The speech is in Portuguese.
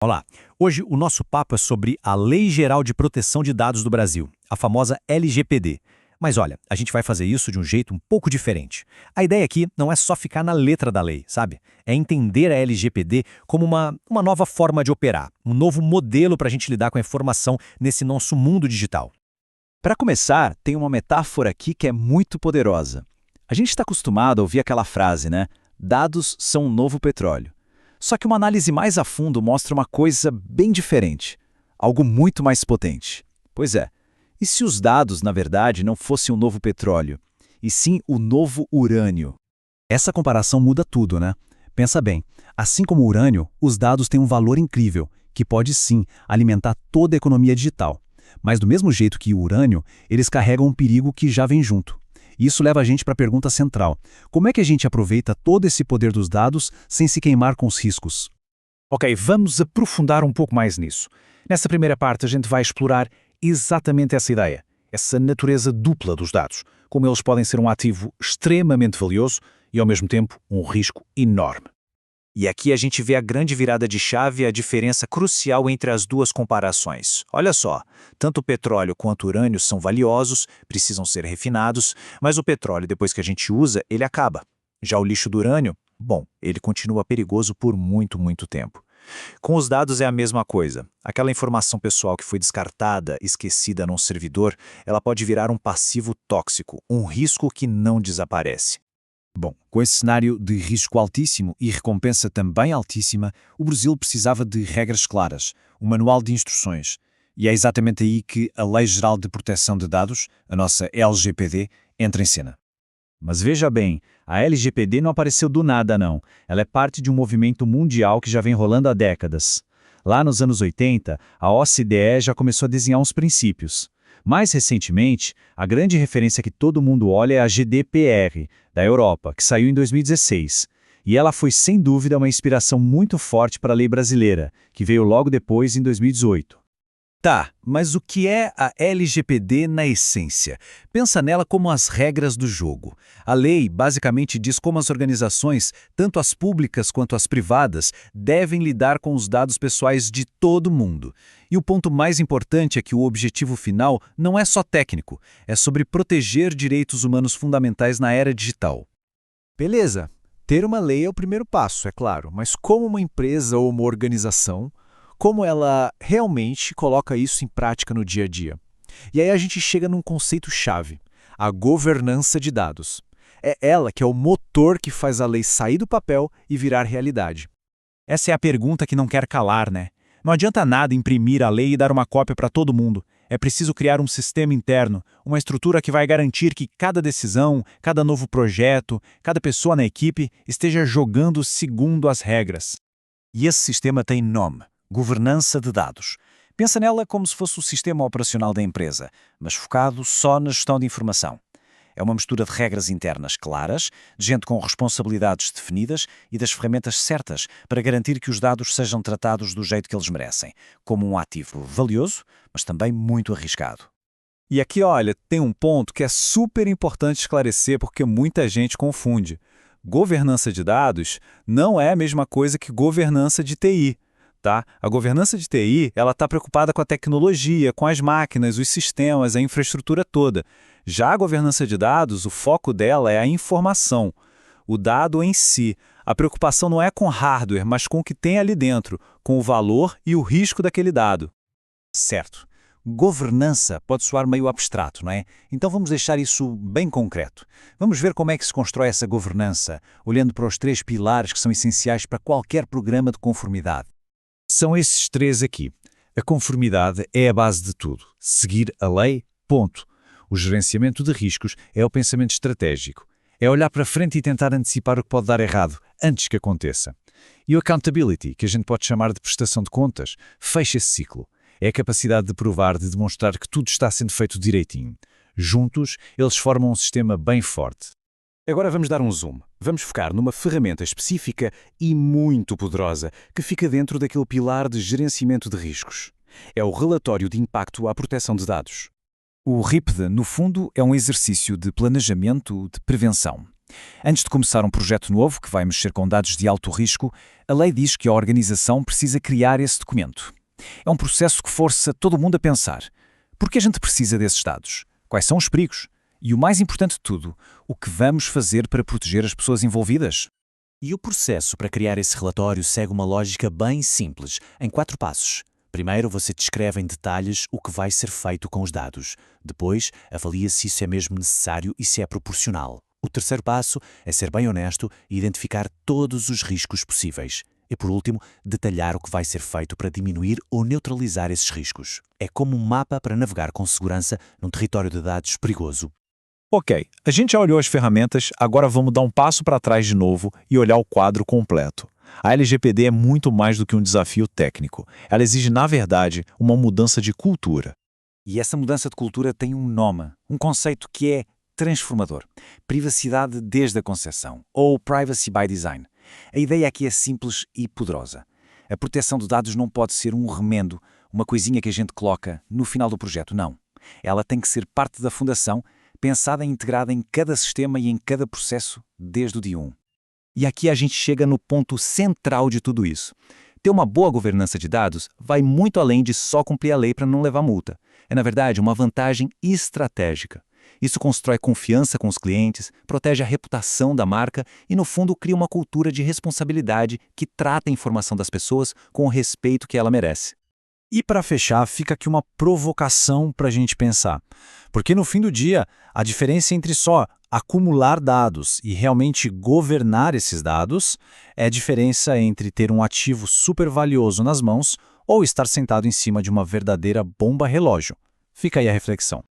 Olá, hoje o nosso papo é sobre a Lei Geral de Proteção de Dados do Brasil, a famosa LGPD. Mas olha, a gente vai fazer isso de um jeito um pouco diferente. A ideia aqui não é só ficar na letra da lei, sabe? É entender a LGPD como uma nova forma de operar, um novo modelo para a gente lidar com a informação nesse nosso mundo digital. Para começar, tem uma metáfora aqui que é muito poderosa. A gente está acostumado a ouvir aquela frase, né? Dados são um novo petróleo. Só que uma análise mais a fundo mostra uma coisa bem diferente, algo muito mais potente. Pois é, e se os dados, na verdade, não fossem o novo petróleo, e sim o novo urânio? Essa comparação muda tudo, né? Pensa bem, assim como o urânio, os dados têm um valor incrível, que pode sim alimentar toda a economia digital. Mas do mesmo jeito que o urânio, eles carregam um perigo que já vem junto. Isso leva a gente para a pergunta central: como é que a gente aproveita todo esse poder dos dados sem se queimar com os riscos? Ok, vamos aprofundar um pouco mais nisso. Nessa primeira parte, a gente vai explorar exatamente essa ideia, essa natureza dupla dos dados, como eles podem ser um ativo extremamente valioso e, ao mesmo tempo, um risco enorme. E aqui a gente vê a grande virada de chave e a diferença crucial entre as duas comparações. Olha só, tanto o petróleo quanto o urânio são valiosos, precisam ser refinados, mas o petróleo, depois que a gente usa, ele acaba. Já o lixo do urânio, bom, ele continua perigoso por muito tempo. Com os dados é a mesma coisa. Aquela informação pessoal que foi descartada, esquecida num servidor, ela pode virar um passivo tóxico, um risco que não desaparece. Bom, com esse cenário de risco altíssimo e recompensa também altíssima, o Brasil precisava de regras claras, um manual de instruções. E é exatamente aí que a Lei Geral de Proteção de Dados, a nossa LGPD, entra em cena. Mas veja bem, a LGPD não apareceu do nada, não. Ela é parte de um movimento mundial que já vem rolando há décadas. Lá nos anos 80, a OCDE já começou a desenhar uns princípios. Mais recentemente, a grande referência que todo mundo olha é a GDPR, da Europa, que saiu em 2016. E ela foi, sem dúvida, uma inspiração muito forte para a lei brasileira, que veio logo depois, em 2018. Tá, mas o que é a LGPD na essência? Pensa nela como as regras do jogo. A lei basicamente diz como as organizações, tanto as públicas quanto as privadas, devem lidar com os dados pessoais de todo mundo. E o ponto mais importante é que o objetivo final não é só técnico, é sobre proteger direitos humanos fundamentais na era digital. Beleza, ter uma lei é o primeiro passo, é claro, mas como uma empresa ou uma organização, como ela realmente coloca isso em prática no dia a dia? E aí a gente chega num conceito-chave, a governança de dados. É ela que é o motor que faz a lei sair do papel e virar realidade. Essa é a pergunta que não quer calar, né? Não adianta nada imprimir a lei e dar uma cópia para todo mundo. É preciso criar um sistema interno, uma estrutura que vai garantir que cada decisão, cada novo projeto, cada pessoa na equipe esteja jogando segundo as regras. E esse sistema tem nome: governança de dados. Pensa nela como se fosse o sistema operacional da empresa, mas focado só na gestão de informação. É uma mistura de regras internas claras, de gente com responsabilidades definidas e das ferramentas certas para garantir que os dados sejam tratados do jeito que eles merecem, como um ativo valioso, mas também muito arriscado. E aqui, olha, tem um ponto que é super importante esclarecer porque muita gente confunde. Governança de dados não é a mesma coisa que governança de TI. Tá? A governança de TI ela está preocupada com a tecnologia, com as máquinas, os sistemas, a infraestrutura toda. Já a governança de dados, o foco dela é a informação, o dado em si. A preocupação não é com hardware, mas com o que tem ali dentro, com o valor e o risco daquele dado. Certo. Governança pode soar meio abstrato, não é? Então vamos deixar isso bem concreto. Vamos ver como é que se constrói essa governança, olhando para os 3 pilares que são essenciais para qualquer programa de conformidade. São esses 3 aqui. A conformidade é a base de tudo. Seguir a lei, ponto. O gerenciamento de riscos é o pensamento estratégico. É olhar para frente e tentar antecipar o que pode dar errado, antes que aconteça. E o accountability, que a gente pode chamar de prestação de contas, fecha esse ciclo. É a capacidade de provar, de demonstrar que tudo está sendo feito direitinho. Juntos, eles formam um sistema bem forte. Agora vamos dar um zoom. Vamos focar numa ferramenta específica e muito poderosa que fica dentro daquele pilar de gerenciamento de riscos. É o relatório de impacto à proteção de dados. O RIPD, no fundo, é um exercício de planejamento de prevenção. Antes de começar um projeto novo que vai mexer com dados de alto risco, a lei diz que a organização precisa criar esse documento. É um processo que força todo mundo a pensar. Por que a gente precisa desses dados? Quais são os perigos? E o mais importante de tudo, o que vamos fazer para proteger as pessoas envolvidas? E o processo para criar esse relatório segue uma lógica bem simples, em 4 passos. Primeiro, você descreve em detalhes o que vai ser feito com os dados. Depois, avalia se isso é mesmo necessário e se é proporcional. O terceiro passo é ser bem honesto e identificar todos os riscos possíveis. E, por último, detalhar o que vai ser feito para diminuir ou neutralizar esses riscos. É como um mapa para navegar com segurança num território de dados perigoso. Ok, a gente já olhou as ferramentas, agora vamos dar um passo para trás de novo e olhar o quadro completo. A LGPD é muito mais do que um desafio técnico. Ela exige, na verdade, uma mudança de cultura. E essa mudança de cultura tem um nome, um conceito que é transformador. Privacidade desde a concepção, ou Privacy by Design. A ideia aqui é simples e poderosa. A proteção de dados não pode ser um remendo, uma coisinha que a gente coloca no final do projeto, não. Ela tem que ser parte da fundação, pensada e integrada em cada sistema e em cada processo desde o dia 1. E aqui a gente chega no ponto central de tudo isso. Ter uma boa governança de dados vai muito além de só cumprir a lei para não levar multa. É, na verdade, uma vantagem estratégica. Isso constrói confiança com os clientes, protege a reputação da marca e, no fundo, cria uma cultura de responsabilidade que trata a informação das pessoas com o respeito que ela merece. E para fechar, fica aqui uma provocação para a gente pensar. Porque no fim do dia, a diferença entre só acumular dados e realmente governar esses dados é a diferença entre ter um ativo super valioso nas mãos ou estar sentado em cima de uma verdadeira bomba relógio. Fica aí a reflexão.